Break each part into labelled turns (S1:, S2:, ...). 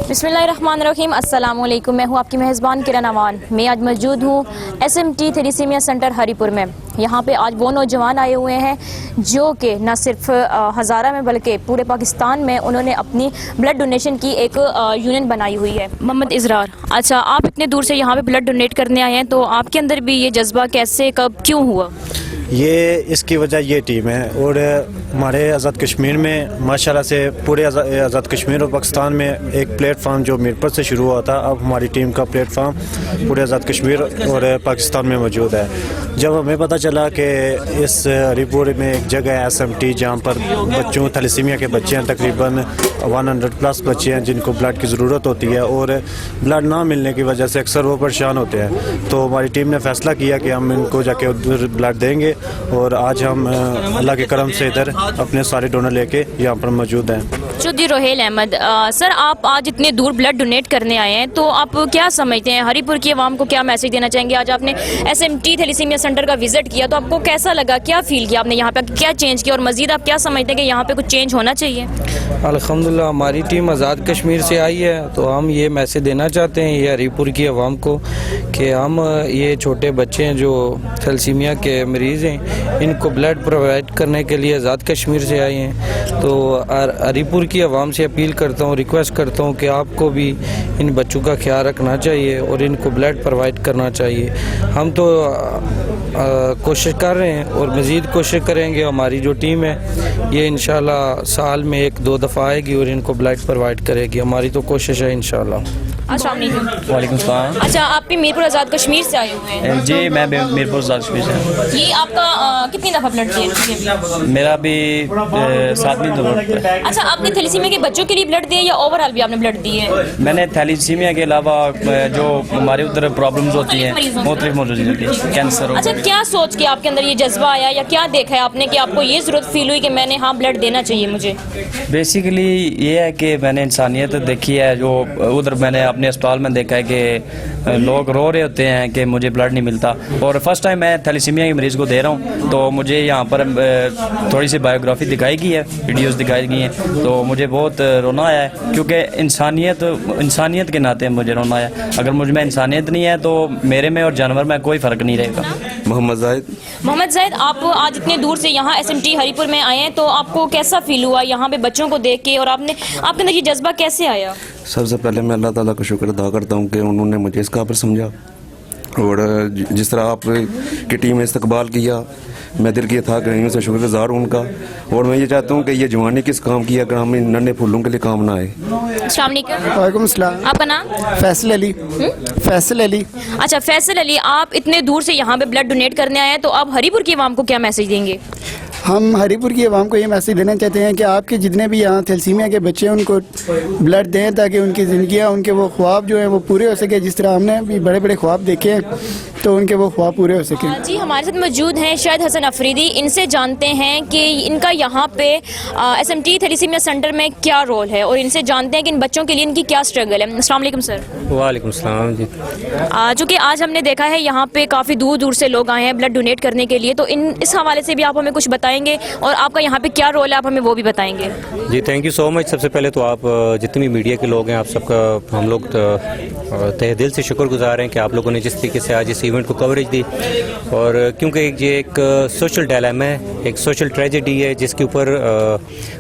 S1: बिस्मिल्लाहिर्रहमानिर्रहीम। अस्सलाम वालेकुम। मैं हूँ आपकी मेज़बान किरण अमान। मैं आज मौजूद हूँ SMT थैलेसीमिया सेंटर हरीपुर में। यहाँ पे आज वो नौजवान आए हुए हैं जो कि न सिर्फ हज़ारा में बल्कि पूरे पाकिस्तान में उन्होंने अपनी ब्लड डोनेशन की एक यूनियन बनाई हुई है। मोहम्मद इज़रार, अच्छा, आप इतने दूर से यहाँ पे ब्लड डोनेट करने आए हैं, तो आपके अंदर भी ये जज्बा कैसे, कब, क्यों हुआ?
S2: ये इसकी वजह ये टीम है और हमारे आज़ाद कश्मीर में माशाल्लाह से पूरे आज़ाद कश्मीर और पाकिस्तान में एक प्लेटफार्म जो मीरपुर से शुरू हुआ था, अब हमारी टीम का प्लेटफार्म पूरे आज़ाद कश्मीर और पाकिस्तान में मौजूद है। जब हमें पता चला कि इस हरीपुर में एक जगह है SMT जहाँ पर बच्चों थैलेसीमिया के बच्चे हैं, तकरीबन 100+ बच्चे हैं जिनको ब्लड की ज़रूरत होती है और ब्लड ना मिलने की वजह से अक्सर वो परेशान होते हैं, तो हमारी टीम ने फैसला किया कि हम इनको जाके उधर ब्लड देंगे और आज हम अल्लाह के करम से इधर अपने सारे डोनर लेके यहाँ पर मौजूद हैं।
S1: चौधरी रोहेल अहमद, सर, आप आज इतने दूर ब्लड डोनेट करने आए हैं, तो आप क्या समझते हैं, हरीपुर की आवाम को क्या मैसेज देना चाहेंगे? आज आपने SMT थैलेसीमिया सेंटर का विजिट किया, तो आपको कैसा लगा, क्या फील किया आपने, यहाँ पे क्या चेंज किया और मजीद आप क्या समझते हैं कि यहाँ पे कुछ चेंज होना चाहिए?
S3: अल्हम्दुलिल्लाह हमारी टीम आज़ाद कश्मीर से आई है, तो हम ये मैसेज देना चाहते हैं ये हरीपुर की आवाम को कि हम ये छोटे बच्चे हैं जो थैलेसीमिया के मरीज़ हैं, इनको ब्लड प्रोवाइड करने के लिए आज़ाद कश्मीर से आए हैं। तो हरीपुर की आवाम से अपील करता हूँ, रिक्वेस्ट करता हूँ कि आपको भी इन बच्चों का ख्याल रखना चाहिए और इनको ब्लड प्रोवाइड करना चाहिए। हम तो कोशिश कर रहे हैं और मज़ीद कोशिश करेंगे। हमारी जो टीम है ये इंशाल्लाह साल में 1-2 दफ़ा आएगी और इनको ब्लड प्रोवाइड करेगी। हमारी तो कोशिश है इंशाल्लाह।
S1: अस्सलाम वालेकुम।
S4: वालेकुम सलाम।
S1: अच्छा, आप भी मीरपुर आज़ाद कश्मीर से आए हुए हैं?
S4: जी, मैं मीरपुर आज़ाद कश्मीर से।
S1: ये आपका कितनी दफ़ा ब्लड दिया?
S4: मेरा भी 7वीं दफ़ा।
S1: अच्छा, आपने थैलेसीमिया के बच्चों के लिए ब्लड दिया या ओवरऑल भी आपने ब्लड दिए?
S4: मैंने थैलेसीमिया के अलावा जो हमारे उधर प्रॉब्लम्स होती हैं मुख्तलिफ मौजूद होती है, कैंसर।
S1: अच्छा, क्या सोच के आपके अंदर ये जज्बा आया या क्या देखा है आपने कि आपको ये ज़रूरत फील हुई कि मैंने हाँ ब्लड देना चाहिए मुझे?
S4: बेसिकली ये है कि मैंने इंसानियत देखी है, जो उधर मैंने अपने अस्पताल में देखा है कि लोग रो रहे होते हैं कि मुझे ब्लड नहीं मिलता, और फर्स्ट टाइम मैं थैलेसीमिया के मरीज़ को दे रहा हूँ, तो मुझे यहाँ पर थोड़ी सी बायोग्राफी दिखाई गई है, वीडियोस दिखाई गई हैं, तो मुझे बहुत रोना आया है, क्योंकि इंसानियत के नाते मुझे रोना आया। अगर मुझ में इंसानियत नहीं है तो मेरे में और जानवर में कोई फ़र्क नहीं रहेगा।
S1: मोहम्मद जाहिद, आप आज इतने दूर से यहाँ SMT हरीपुर में आए हैं, तो आपको कैसा फील हुआ यहाँ पे बच्चों को देख के, और आपके अंदर ये जज्बा कैसे आया?
S5: सबसे पहले मैं अल्लाह ताला का शुक्र अदा करता हूँ कि उन्होंने मुझे इस काबिल समझा, और जिस तरह आप की टीम ने इस्तकबाल किया, मैं दिल की था गहराइयों से शुक्रगुज़ार हूँ उनका। और मैं ये चाहता हूँ कि ये जवानी किस काम की, अगर हम इन नन्हे फूलों के लिए काम ना आए।
S1: वालेकुम सलाम। आपका नाम?
S6: फैसल अली। फैसल अली।
S1: अच्छा, फैसल अली, आप इतने दूर से यहाँ पे ब्लड डोनेट करने आए हैं, तो आप हरीपुर की आवाम को क्या मैसेज देंगे?
S6: हम हरीपुर की आवाम को ये मैसेज देना चाहते हैं कि आपके जितने भी यहाँ थैलेसीमिया के बच्चे हैं उनको ब्लड दें, ताकि उनकी ज़िंदगियाँ, उनके वो ख्वाब जो हैं वो पूरे हो सके। जिस तरह हमने भी बड़े बड़े ख्वाब देखे हैं, तो उनके वो ख्वाब पूरे हो सके।
S1: जी, हमारे साथ मौजूद हैं शाहिद हसन अफरीदी। इनसे जानते हैं कि इनका यहाँ पे SMT थैलेसीमिया सेंटर में क्या रोल है, और इनसे जानते हैं कि इन बच्चों के लिए इनकी क्या स्ट्रगल है। अस्सलाम वालेकुम सर।
S4: वालेकुम सलाम जी।
S1: चूँकि आज हमने देखा है यहाँ पे काफ़ी दूर दूर से लोग आए हैं ब्लड डोनेट करने के लिए, तो इस हवाले से भी आप हमें कुछ बताएंगे, और आपका यहाँ पे क्या रोल है, आप हमें वो भी बताएंगे?
S7: जी, थैंक यू सो मच। सबसे पहले तो आप जितने भी मीडिया के लोग हैं, आप सबका हम लोग तहे दिल से शुक्रगुजार हैं कि आप लोगों ने जिस तरीके से आज इस इवेंट को कवरेज दी, और क्योंकि ये एक सोशल डायलेमा है, एक सोशल ट्रेजेडी है, जिसके ऊपर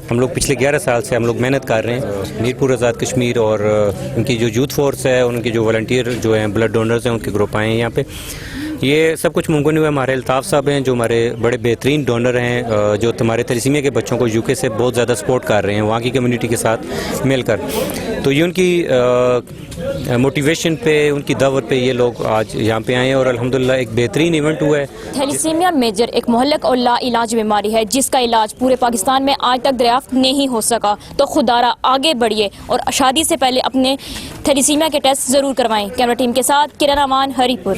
S7: हम लोग पिछले 11 साल से हम लोग मेहनत कर रहे हैं। मीरपुर आज़ाद कश्मीर और उनकी जो यूथ फोर्स है, उनके जो वॉलंटियर जो हैं, ब्लड डोनर्स हैं, उनके ग्रुप आए हैं यहाँ पे। ये सब कुछ मुमकिन हुआ हमारे अल्ताफ़ साहब हैं, जो हमारे बड़े बेहतरीन डोनर हैं, जो हमारे थैलेसीमिया के बच्चों को UK से बहुत ज़्यादा सपोर्ट कर रहे हैं, वहाँ की कम्युनिटी के साथ मिलकर। तो ये उनकी मोटिवेशन पे, उनकी दावत पे ये लोग आज यहाँ पे आए हैं, और अल्हम्दुलिल्लाह एक बेहतरीन इवेंट हुआ है।
S1: थैलेसीमिया मेजर एक मुहल्लक और लाइलाज बीमारी है, जिसका इलाज पूरे पाकिस्तान में आज तक दरियाफ्त नहीं हो सका। तो खुदारा आगे बढ़िए और शादी से पहले अपने थैलेसीमिया के टेस्ट ज़रूर करवाएं। कैमरा टीम के साथ किरण अमान, हरीपुर।